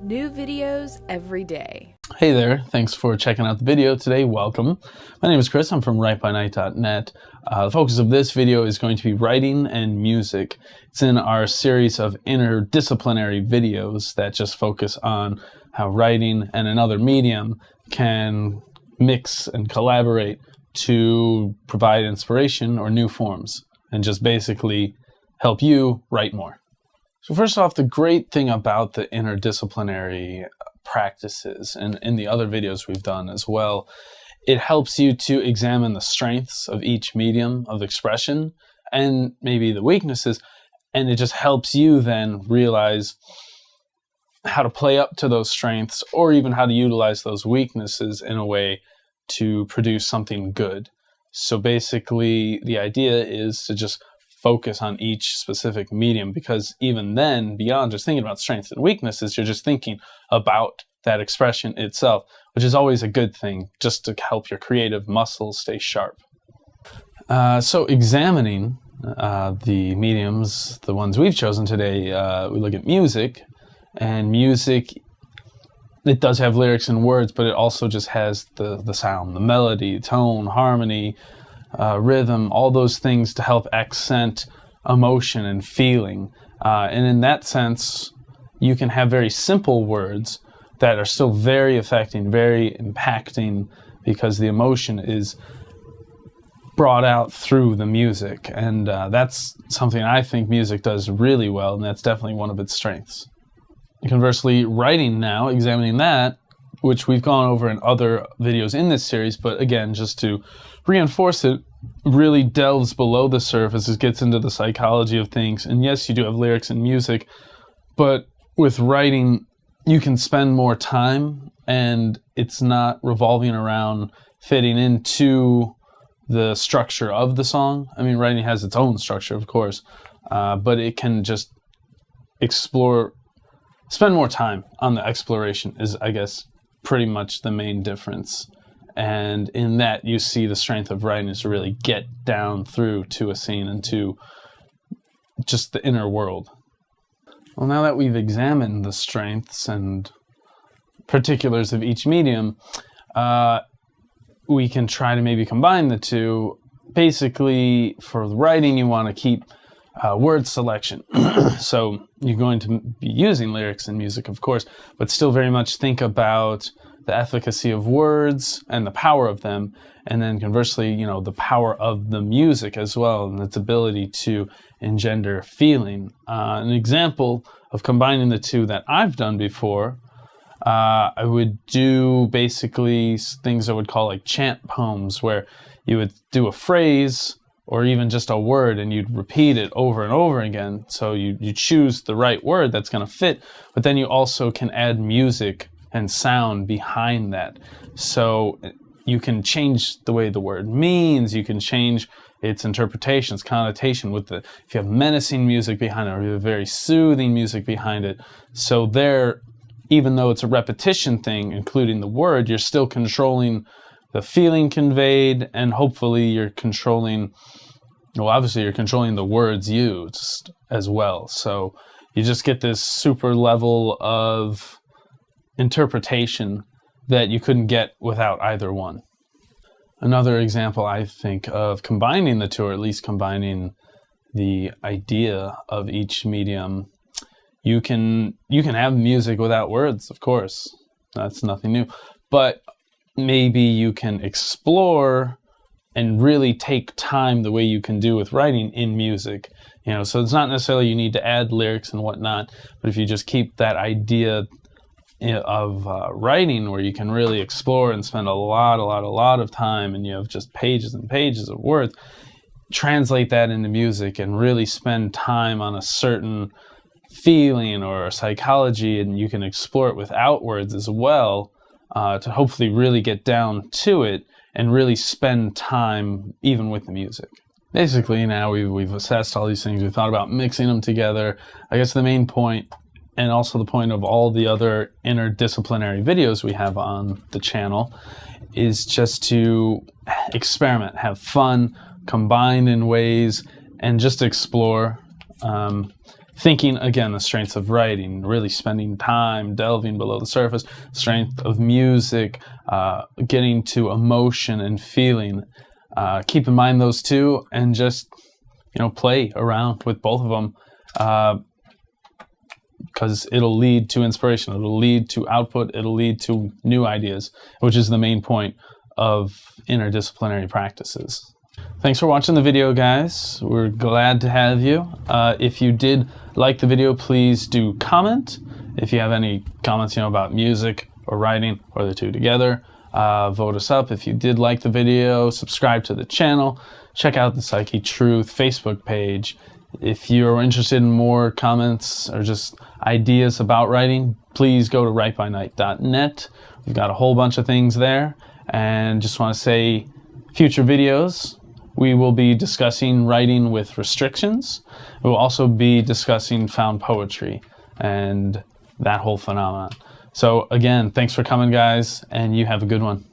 New videos every day. Hey there, thanks for checking out the video today. Welcome. My name is Chris, I'm from Writebynight.net. The focus of this video is going to be writing and music. It's in our series of interdisciplinary videos that just focus on how writing and another medium can mix and collaborate to provide inspiration or new forms and just basically help you write more. So first off, the great thing about the interdisciplinary practices and in the other videos we've done as well, it helps you to examine the strengths of each medium of expression and maybe the weaknesses, and it just helps you then realize how to play up to those strengths or even how to utilize those weaknesses in a way to produce something good. So basically, the idea is to just focus on each specific medium, because even then, beyond just thinking about strengths and weaknesses, you're just thinking about that expression itself, which is always a good thing, just to help your creative muscles stay sharp. So examining the mediums, the ones we've chosen today, we look at music, and music, it does have lyrics and words, but it also just has the sound, the melody, tone, harmony, rhythm, all those things to help accent emotion and feeling. And in that sense, you can have very simple words that are still very affecting, very impacting, because the emotion is brought out through the music. And that's something I think music does really well, and that's definitely one of its strengths. Conversely, writing now, examining that, which we've gone over in other videos in this series, but again, just to reinforce it, really delves below the surface. It gets into the psychology of things. And yes, you do have lyrics and music, but with writing, you can spend more time, and it's not revolving around fitting into the structure of the song. I mean, writing has its own structure, of course, but it can just spend more time on the exploration is, I guess, pretty much the main difference. And in that, you see the strength of writing is to really get down through to a scene and to just the inner world. Well, now that we've examined the strengths and particulars of each medium, we can try to maybe combine the two. Basically, for writing, you want to keep word selection. So you're going to be using lyrics and music, of course, but still very much think about the efficacy of words and the power of them, and then conversely, the power of the music as well, and its ability to engender feeling. An example of combining the two that I've done before, I would do basically things I would call like chant poems, where you would do a phrase or even just a word, and you'd repeat it over and over again. So you choose the right word that's going to fit, but then you also can add music and sound behind that. So you can change the way the word means, you can change its interpretation, its connotation if you have menacing music behind it, or you have very soothing music behind it. So there, even though it's a repetition thing, including the word, you're still controlling the feeling conveyed, and hopefully you're controlling, obviously you're controlling the words used as well. So you just get this super level of interpretation that you couldn't get without either one. Another example, I think, of combining the two, or at least combining the idea of each medium, you can have music without words, of course. That's nothing new. But maybe you can explore and really take time the way you can do with writing in music. So it's not necessarily you need to add lyrics and whatnot, but if you just keep that idea of writing where you can really explore and spend a lot of time, and you have just pages and pages of words, translate that into music and really spend time on a certain feeling or psychology, and you can explore it without words as well, to hopefully really get down to it and really spend time even with the music. Basically, now we've assessed all these things, we've thought about mixing them together. I guess the main point, and also the point of all the other interdisciplinary videos we have on the channel, is just to experiment, have fun, combine in ways, and just explore. thinking, again, the strengths of writing, really spending time delving below the surface, strength of music, getting to emotion and feeling. Keep in mind those two, and just, play around with both of them, because it'll lead to inspiration, it'll lead to output, it'll lead to new ideas, which is the main point of interdisciplinary practices. Thanks for watching the video, guys. We're glad to have you. If you did like the video, please do comment. If you have any comments, about music or writing, or the two together, vote us up. If you did like the video, subscribe to the channel. Check out the Psyche Truth Facebook page. If you're interested in more comments or just ideas about writing, please go to writebynight.net. We've got a whole bunch of things there. And just want to say, future videos, we will be discussing writing with restrictions. We'll also be discussing found poetry and that whole phenomenon. So again, thanks for coming, guys, and you have a good one.